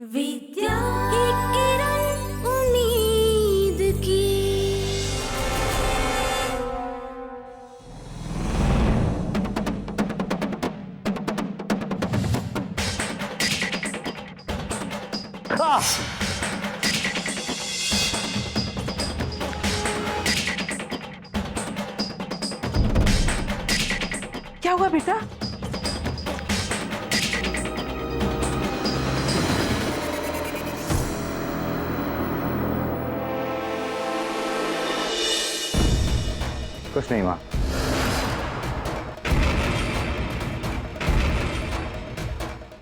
विद्या एक किरण उम्मीद की। क्या हुआ बेटा? कुछ नहीं माँ।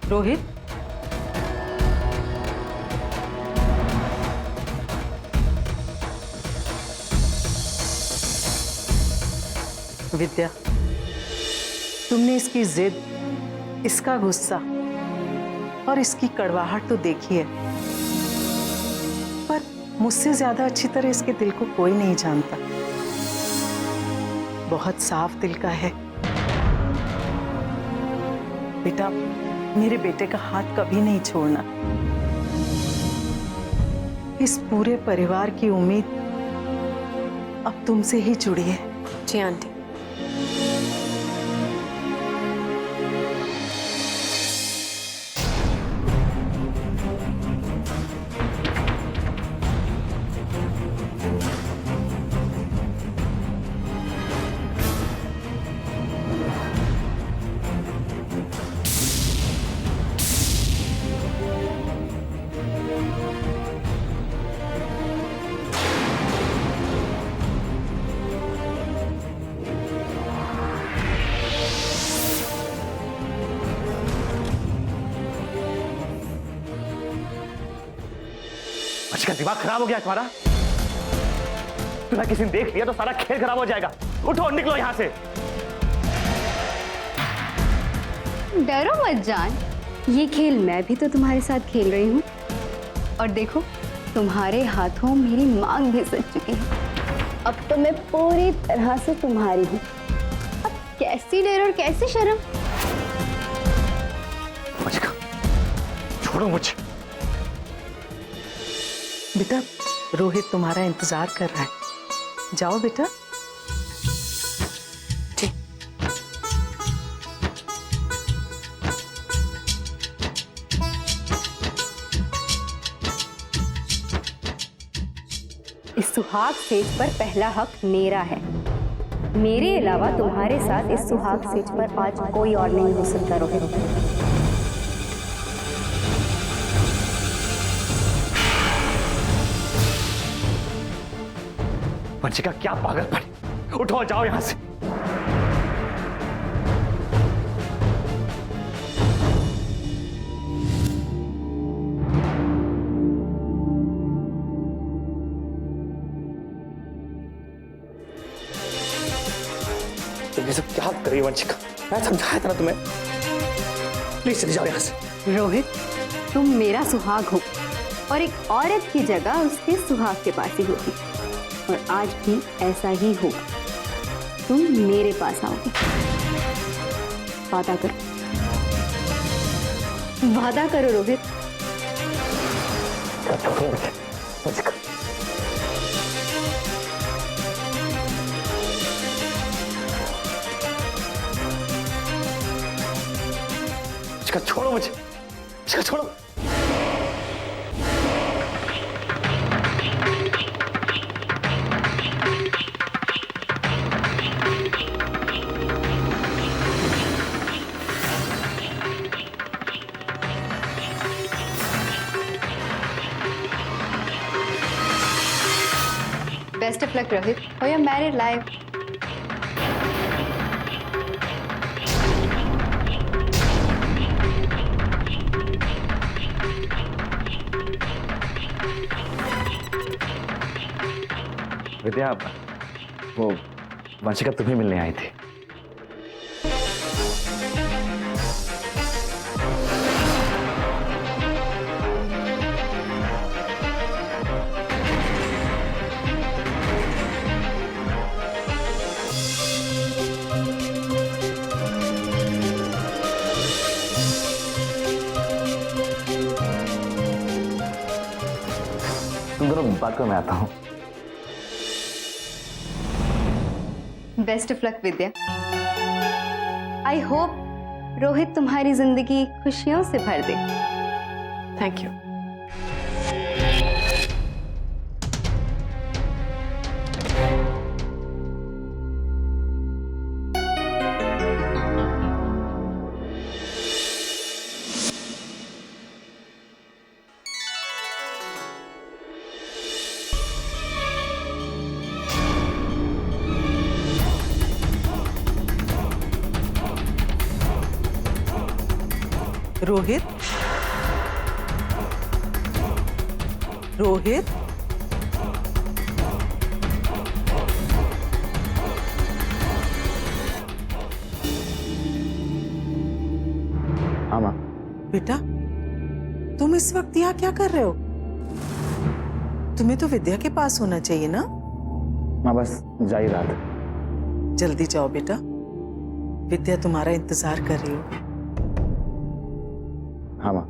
रोहित, विद्या, तुमने इसकी जिद, इसका गुस्सा और इसकी कड़वाहट तो देखी है, पर मुझसे ज्यादा अच्छी तरह इसके दिल को कोई नहीं जानता। बहुत साफ दिल का है बेटा। मेरे बेटे का हाथ कभी नहीं छोड़ना। इस पूरे परिवार की उम्मीद अब तुमसे ही जुड़ी है। जी आंटी। का दिमाग खराब हो गया तुम्हारा? तुम्हें किसी ने देख लिया तो सारा खेल खराब हो जाएगा। उठो और निकलो यहां से। डरो मत जान, ये खेल मैं भी तो तुम्हारे साथ खेल रही हूँ। और देखो, तुम्हारे हाथों मेरी मांग भी सज चुकी है। अब तो मैं पूरी तरह से तुम्हारी हूँ। अब कैसी डर और कैसी शर्म। छोड़ो मुझे। बेटा, रोहित तुम्हारा इंतजार कर रहा है। जाओ बेटा। इस सुहाग सेज पर पहला हक मेरा है। मेरे अलावा तुम्हारे साथ इस सुहाग सेज पर आज कोई और नहीं हो सकता रोहित। वंशिका, क्या पागलपन। उठो और जाओ यहां से। तुम ये सब क्या कर रही हो वंशिका? मैं समझाया था ना तुम्हें। प्लीज चले जाओ यहां से। रोहित, तुम मेरा सुहाग हो और एक औरत की जगह उसके सुहाग के पास ही होगी। और आज भी ऐसा ही होगा। तुम मेरे पास आओगे। वादा करो, वादा करो रोहित। छोड़ो मुझे। छोड़ो। Best of luck, Rohit, for your married life. विद्या, वो वंशिका तुम्हें मिलने आई थी। बात को मैं आता हूँ। Best of luck Vidya. I hope Rohit तुम्हारी जिंदगी खुशियों से भर दे। Thank you. रोहित, रोहित, हाँ माँ। बेटा तुम इस वक्त यहाँ क्या कर रहे हो? तुम्हें तो विद्या के पास होना चाहिए ना। माँ बस जा ही रहा था। जल्दी जाओ बेटा, विद्या तुम्हारा इंतजार कर रही होगी। हाँ माँ।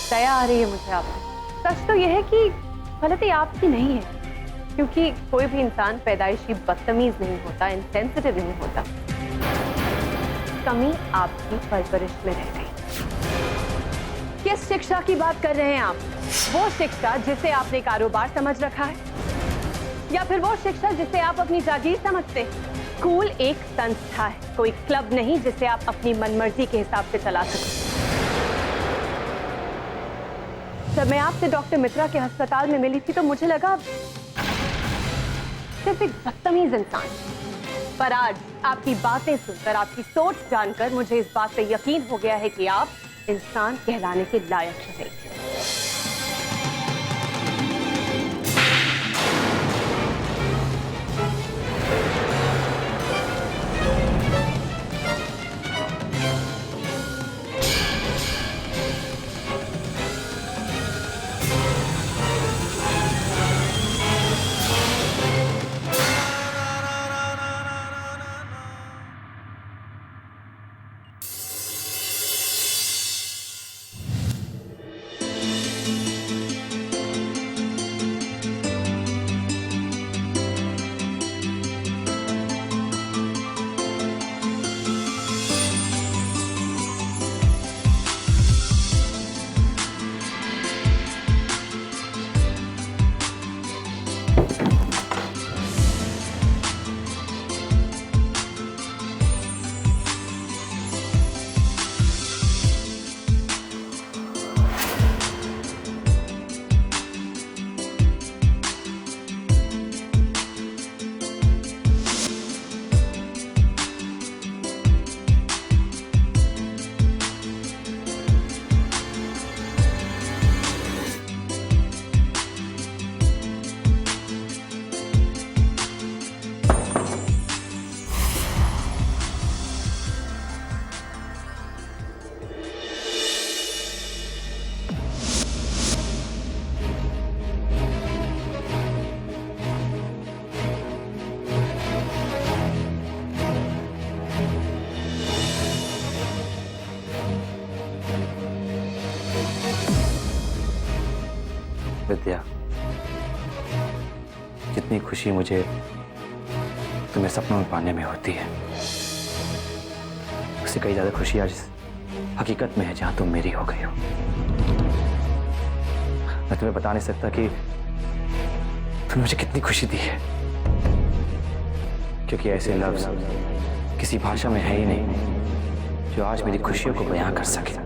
दया आ रही है मुझे आप पे। सच तो यह है कि गलती आपकी नहीं है, क्योंकि कोई भी इंसान पैदाइशी बदतमीज नहीं होता, इनसेंसिटिव नहीं होता। कमी आपकी परवरिश में रह गई। किस शिक्षा की बात कर रहे हैं आप? वो शिक्षा जिसे आपने कारोबार समझ रखा है, या फिर वो शिक्षा जिसे आप अपनी जागीर समझते? स्कूल एक संस्था है, कोई क्लब नहीं जिसे आप अपनी मनमर्जी के हिसाब से चला सको। जब मैं आपसे डॉक्टर मित्रा के अस्पताल में मिली थी तो मुझे लगा सिर्फ एक बदतमीज इंसान, पर आज आपकी बातें सुनकर, आपकी सोच जानकर मुझे इस बात पे यकीन हो गया है कि आप इंसान कहलाने के लायक रहे। विद्या, जितनी खुशी मुझे तुम्हें सपनों में पाने में होती है, उससे कई ज्यादा खुशी आज हकीकत में है जहां तुम मेरी हो गई हो। मैं तुम्हें बता नहीं सकता कि तुमने मुझे कितनी खुशी दी है, क्योंकि ऐसे लफ्ज किसी भाषा में है ही नहीं जो आज मेरी खुशियों को बयां कर सके।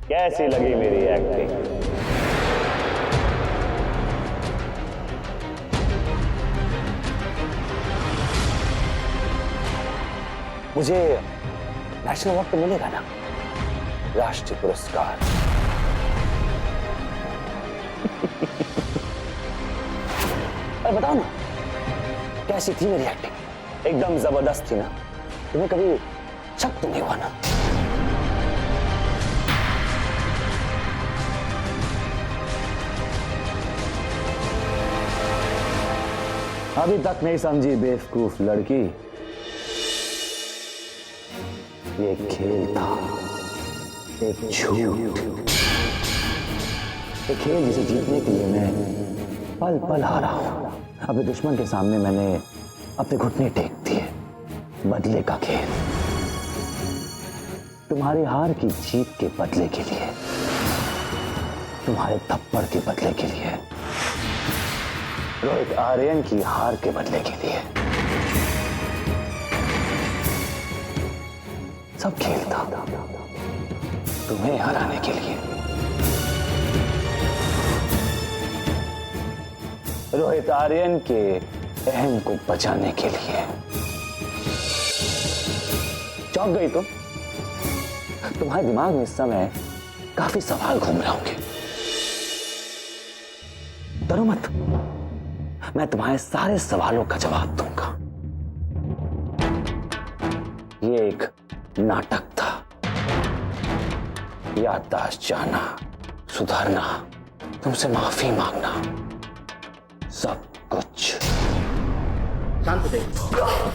कैसी लगी मेरी एक्टिंग? मुझे नेशनल अवार्ड तो मिलेगा ना, राष्ट्रीय पुरस्कार। अरे बताओ ना, कैसी थी मेरी एक्टिंग? एकदम जबरदस्त थी ना? तुम्हें कभी शक तो नहीं हुआ ना? अभी तक नहीं समझी बेवकूफ लड़की, ये खेल था, एक झूठ, एक खेल जिसे जीतने के लिए मैं पल पल हारा हूं। अभी दुश्मन के सामने मैंने अपने घुटने टेक दिए। बदले का खेल, तुम्हारी हार की जीत के बदले के लिए, तुम्हारे थप्पड़ के बदले के लिए, रोहित आर्यन की हार के बदले के लिए। सब खेल था तुम्हें हराने के लिए, रोहित आर्यन के अहम को बचाने के लिए। चौंक गई तुम? तुम्हारे दिमाग में इस समय काफी सवाल घूम रहे होंगे। डरो मत, मैं तुम्हारे सारे सवालों का जवाब दूंगा। ये एक नाटक था। याददाश्त जाना, सुधारना, तुमसे माफी मांगना, सब कुछ। शांत हो जाइए,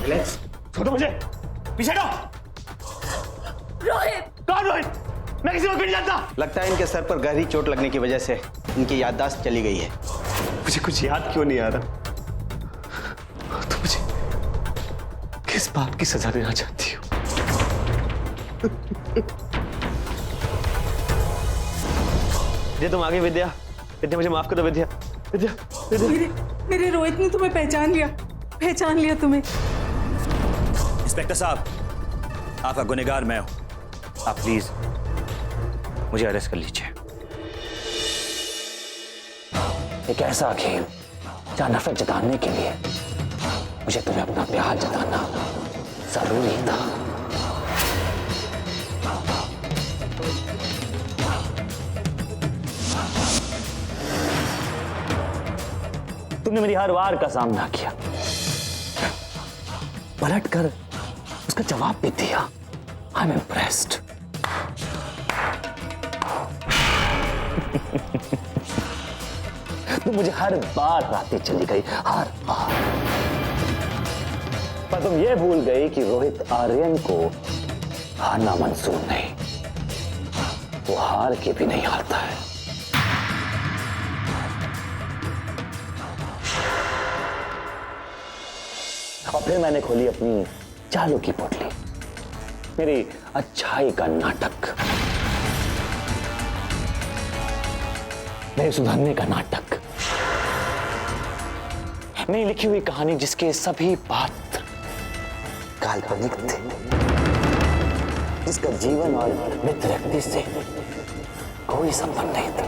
रिलैक्स। छोड़ो मुझे, पीछे हटो। रोहित! कौन रोहित? मैं किसी को नहीं जानता। लगता है इनके सर पर गहरी चोट लगने की वजह से इनकी याददाश्त चली गई है। मुझे कुछ याद क्यों नहीं आ रहा? तो मुझे किस बात की सजा देना चाहती हो? विद्या तुम आगे। विद्या, विद्या मुझे माफ कर दो। विद्या, विद्या, विद्या। मेरे रोहित ने तुम्हें पहचान लिया तुम्हें। इंस्पेक्टर साहब, आपका गुनहगार मैं हूं। आप प्लीज मुझे अरेस्ट कर लीजिए। एक ऐसा खेल जहां नफरत जताने के लिए मुझे तुम्हें अपना प्यार जताना जरूरी था। तुमने मेरी हर वार का सामना किया, पलट कर उसका जवाब भी दिया। I am impressed. तुम मुझे हर बार हराते चली गई, हर बार। पर तुम ये भूल गई कि रोहित आर्यन को हारना मंजूर नहीं। वो हार के भी नहीं हारता है। और फिर मैंने खोली अपनी चालू की पोटली, मेरी अच्छाई का नाटक, मेरे सुधरने का नाटक, मेरी लिखी हुई कहानी जिसके सभी पात्र काल्पनिक थे, जिसका जीवन और मृत व्यक्ति से कोई संबंध नहीं था।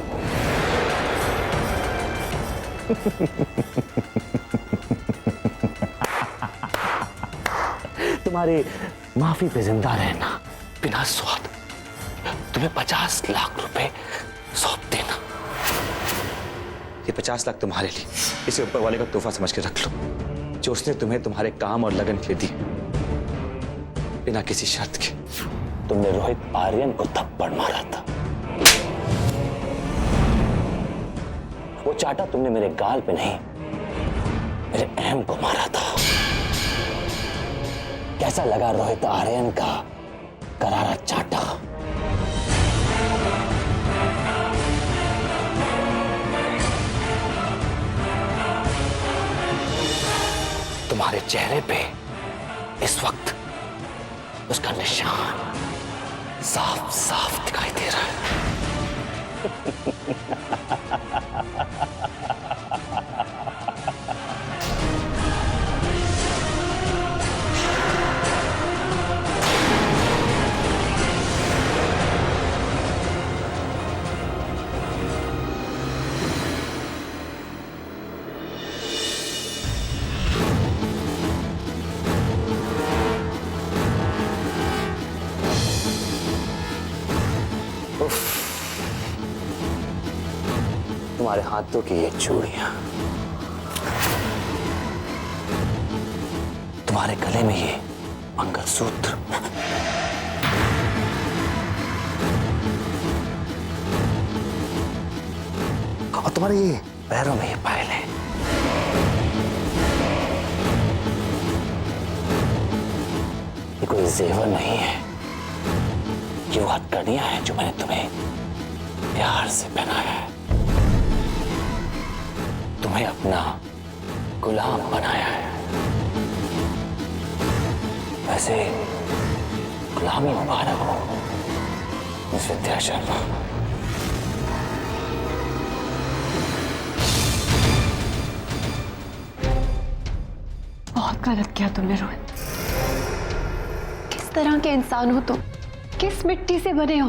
तुम्हारी माफी पे जिंदा रहना बिना स्वाद तुम्हें 50 लाख रुपए सौंप देना। ये 50 लाख तुम्हारे लिए, इसे ऊपर वाले का तोहफा समझ के रख लो, जो उसने तुम्हें तुम्हारे काम और लगन के दिए, बिना किसी शर्त के। तुमने रोहित आर्यन को थप्पड़ मारा था, वो चाटा तुमने मेरे गाल पे नहीं, मेरे अहम को मारा था। कैसा लगा रोहित आर्यन का करारा चाटा? तुम्हारे चेहरे पे इस वक्त उसका निशान साफ साफ दिखाई दे रहा है। तुम्हारे हाथों की ये चूड़ियां, तुम्हारे गले में ये मंगलसूत्र, और तुम्हारे ये पैरों में ये पायलें, ये कोई जेवर नहीं है, ये वो हथकड़ियां हैं जो मैंने तुम्हें प्यार से पहनाया है, तुम्हें अपना गुलाम बनाया है। वैसे गुलामी मुबारक हो मिस विद्या शर्मा। बहुत गलत किया तुमने रोहित। किस तरह के इंसान हो तुम? किस मिट्टी से बने हो?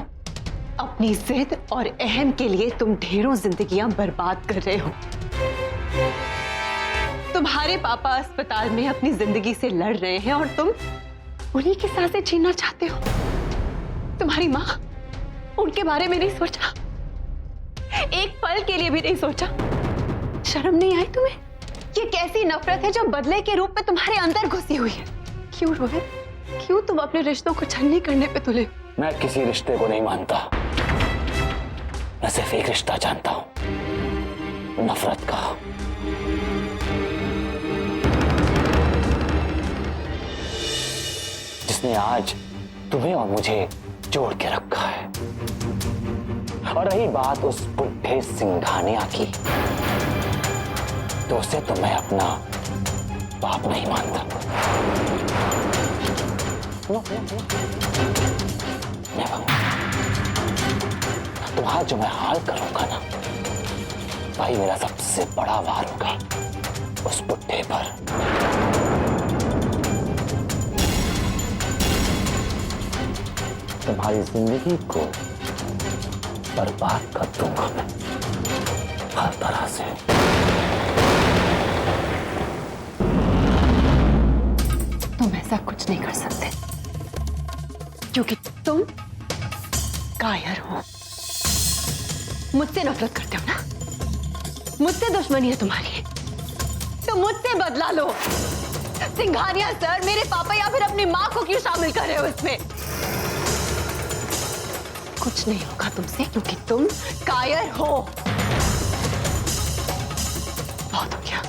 अपनी जिद और अहम के लिए तुम ढेरों जिंदगियां बर्बाद कर रहे हो। तुम्हारे पापा अस्पताल में अपनी जिंदगी से लड़ रहे हैं और तुम उन्हीं की सांसें छीनना चाहते हो। तुम्हारी माँ, उनके बारे में नहीं सोचा, एक पल के लिए भी नहीं सोचा। शर्म नहीं आई तुम्हें? ये कैसी नफरत है जो बदले के रूप में तुम्हारे अंदर घुसी हुई है? क्यों रोहित, क्यों तुम अपने रिश्तों को छलनी करने पे तुले? मैं किसी रिश्ते को नहीं मानता, मैं सिर्फ एक रिश्ता जानता हूं, नफरत का। जिसने आज तुम्हें और मुझे जोड़ के रखा है। और रही बात उस बुढ़े सिंघानिया की, तो उसे तो मैं अपना बाप नहीं मानता। तुम्हारा जो मैं हाल करूंगा ना, भाई मेरा सबसे बड़ा वार होगा उस बुढ़े पर। तुम्हारी जिंदगी को बर्बाद कर दूंगा मैं हर तरह से। तुम ऐसा कुछ नहीं कर सकते, क्योंकि तुम कायर हो। मुझसे नफरत करते हो ना? मुझसे दुश्मनी है तुम्हारी, तो मुझसे बदला लो। सिंघानिया सर, मेरे पापा या फिर अपनी माँ को क्यों शामिल कर रहे हो इसमें? कुछ नहीं होगा तुमसे, क्योंकि तुम कायर हो। बहुत हो गया,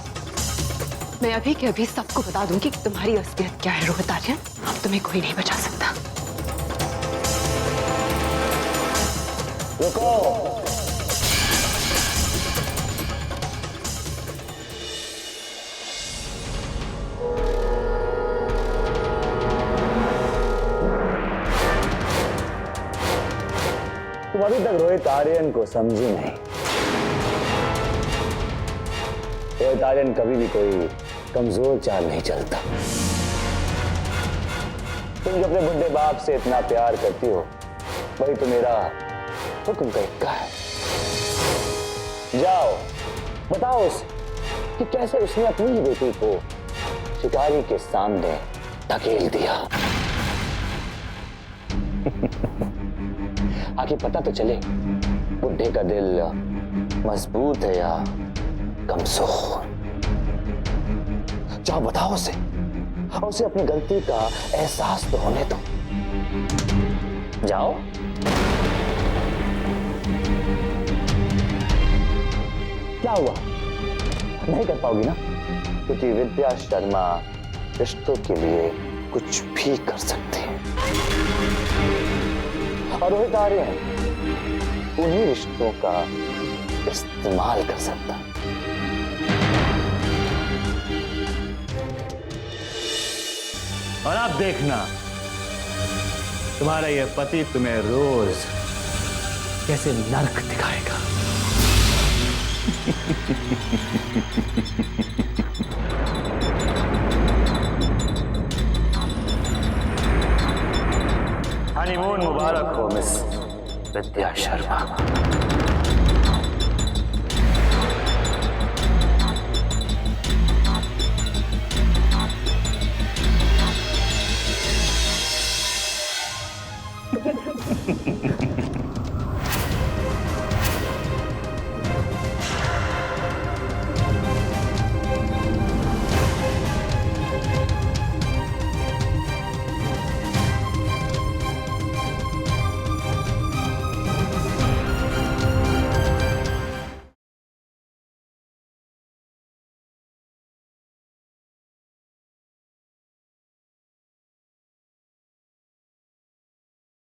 मैं अभी के अभी सबको बता दूंगी कि तुम्हारी असलियत क्या है रोहित आर्यन। अब तुम्हें कोई नहीं बचा सकता। रुको। तुम अभी तक रोहित आर्यन को समझी नहीं। रोहित आर्यन कभी भी कोई कमजोर चाल नहीं चलता। तुम जो अपने बुढ़े बाप से इतना प्यार करती हो, वही तो मेरा हुक्म का इक्का है। जाओ बताओ उसे कि कैसे उसने अपनी ही बेटी को शिकारी के सामने धकेल दिया। आखिर पता तो चले बुढ़े का दिल मजबूत है या कमजोर। जाओ बताओ उसे, और उसे अपनी गलती का एहसास तो होने दो। जाओ। क्या हुआ, नहीं कर पाओगी ना? क्योंकि विद्या शर्मा रिश्तों के लिए कुछ भी कर सकते हैं, और रोहित आर्यन उन्हीं रिश्तों का इस्तेमाल कर सकता। और आप देखना, तुम्हारा ये पति तुम्हें रोज कैसे नर्क दिखाएगा। हनीमून मुबारक हो मिस विद्या शर्मा।